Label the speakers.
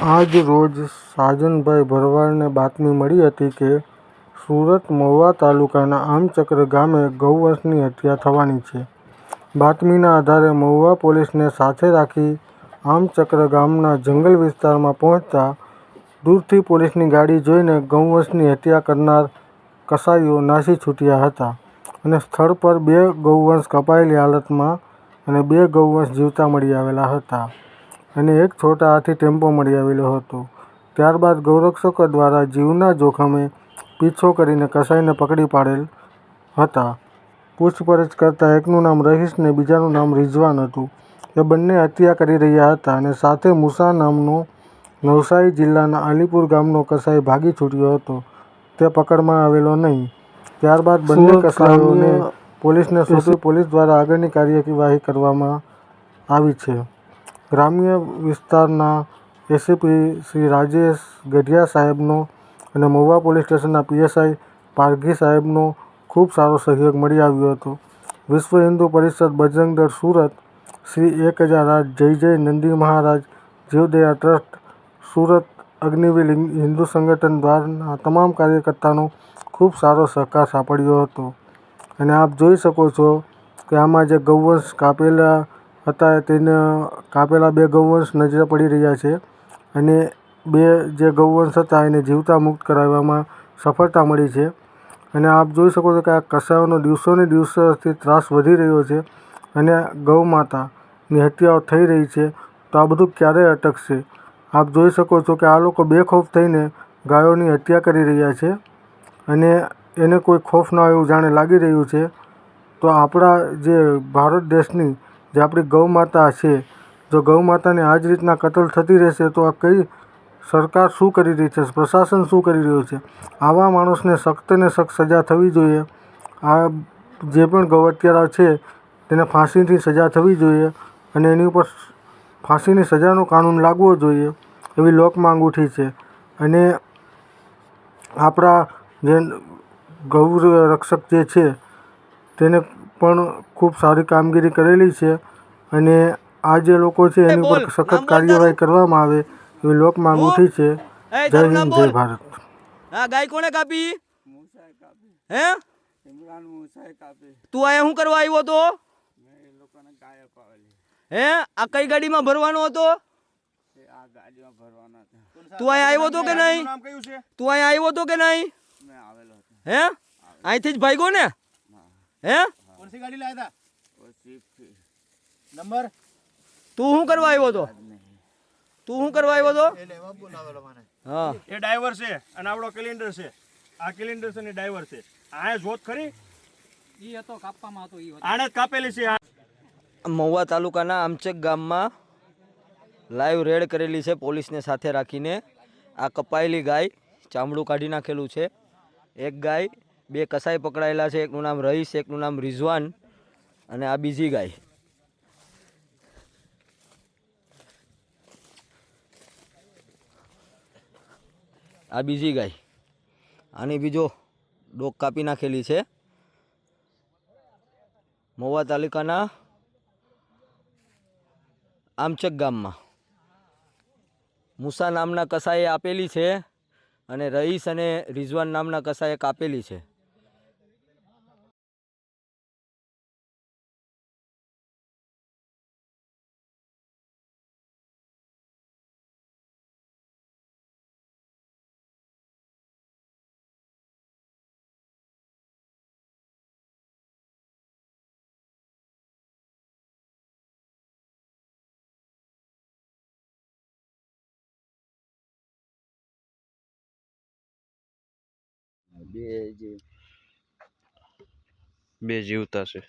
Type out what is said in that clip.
Speaker 1: આજ રોજ સાજનભાઈ ભરવાડને બાતમી મળી હતી કે સુરત મહુવા તાલુકાના આમચક્ર ગામે ગૌવંશની હત્યા થવાની છે. બાતમીના આધારે મહુવા પોલીસને સાથે રાખી આમચક્ર ગામના જંગલ વિસ્તારમાં પહોંચતા દૂરથી પોલીસની ગાડી જોઈને ગૌવંશની હત્યા કરનાર કસાઈઓ નાસી છૂટ્યા હતા અને સ્થળ પર 2 ગૌવંશ કપાયેલી હાલતમાં અને 2 ગૌવંશ જીવતા મળી આવેલા હતા અને એક છોટા હાથી ટેમ્પો મળી આવેલો હતો. ત્યારબાદ ગૌરક્ષકો દ્વારા જીવના જોખમે પીછો કરીને કસાઈને પકડી પાડેલ હતા. પૂછપરછ કરતાં એકનું નામ રહીશ ને બીજાનું નામ રિઝવાન હતું. એ બંને હત્યા કરી રહ્યા હતા અને સાથે મુસા નામનો નવસારી જિલ્લાના અલીપુર ગામનો કસાઈ ભાગી છૂટ્યો હતો. તે પકડમાં આવેલો નહીં. ત્યારબાદ બંને કસાઈઓને પોલીસને સોંપી પોલીસ દ્વારા આગળની કાર્યવાહી કરવામાં આવી છે. ગ્રામ્ય વિસ્તારના એસીપી શ્રી રાજેશ ગઢિયા સાહેબનો અને મહુવા પોલીસ સ્ટેશનના પીએસઆઈ પારઘી સાહેબનો ખૂબ સારો સહયોગ મળી આવ્યો હતો. વિશ્વ હિન્દુ પરિષદ બજરંગ દળ સુરત, શ્રી 1008 જય જય નંદી મહારાજ જીવદયા ટ્રસ્ટ, સુરત અગ્નિવીર હિન્દુ સંગઠન દ્વારના તમામ કાર્યકર્તાનો ખૂબ સારો સહકાર સાંપડ્યો હતો અને આપ જોઈ શકો છો કે આમાં જે ગૌવંશ કાપેલા હતા તેને કાપેલા 2 ગૌવંશ નજરે પડી રહ્યા છે અને 2 જે ગૌવંશ હતા એને જીવતા મુક્ત કરાવવામાં સફળતા મળી છે અને આપ જોઈ શકો છો કે આ કસાઈઓનો દિવસોને દિવસોથી ત્રાસ વધી રહ્યો છે અને ગૌ માતાની હત્યાઓ થઈ રહી છે. તો આ બધું ક્યારે અટકશે? આપ જોઈ શકો છો કે આ લોકો બેખોફ થઈને ગાયોની હત્યા કરી રહ્યા છે અને એને કોઈ ખોફ ના હોય એવું જાણે લાગી રહ્યું છે. તો આપણા જે ભારત દેશની જે આપણી ગૌ માતા છે, જો ગૌ માતાની આ જ રીતના કતલ થતી રહેશે તો આ કઈ સરકાર શું કરી રહી છે, પ્રશાસન શું કરી રહ્યું છે? આવા માણસને સખ્ત ને સખ્ત સજા થવી જોઈએ. આ જે પણ ગૌ હત્યારા છે તેને ફાંસીથી સજા થવી જોઈએ અને એની ઉપર ફાંસીની સજાનો કાનૂન લાગવો જોઈએ એવી લોક માંગ ઉઠી છે. અને આપણા જે ગૌ રક્ષક જે છે તેને પણ ખૂબ સારી કામગીરી કરેલી છે અને આ જે લોકો છે એની ઉપર સખત કાર્યવાહી કરવામાં આવે એવી લોક માંગ ઉઠી છે. જય હિન્દ, જય ભારત.
Speaker 2: હા, ગાય કોણે કાપી? હે? તું અહીંયા શું કરવા આવ્યો તો? હે? આ કઈ ગાડીમાં ભરવાનો હતો? તું અહીંયા આવ્યો તો કે નહીં? તું અહીંયા આવ્યો તો કે નહીં? હે? અહીંથી જ ભાગ્યો ને? હે? કોણસી ગાડી લાયા હતા? નંબર? તું શું કરવા આવ્યો તો? તું શું કરવા આવ્યો તો? હા, એ ડ્રાઈવર છે અને આપણો કેલેન્ડર છે. આ કેલેન્ડર છે ને ડ્રાઈવર છે. આ જોત ખરી? ઈ હતો કાપવામાં હતો, ઈ આને જ કાપેલી છે. મહુવા તાલુકાના આમચક ગામમાં લાઈવ રેડ કરેલી છે પોલીસને સાથે રાખીને. આ કપાયેલી ગાય ચામડું કાઢી નાખેલું છે. એક ગાય, 2 કસાઈ પકડાયેલા છે. એકનું નામ રહીશ, એકનું નામ રિઝવાન અને આ બીજી ગાય. આ બીજી ગાય, આની બીજો ડોક કાપી નાખેલી છે. મહુવા તાલુકાના આમચક ગામમાં મુસા નામના કસાઈએ આપેલી છે અને રહીશ અને રિઝવાન નામના કસાઈએ કાપેલી છે. બે જીવતા છે.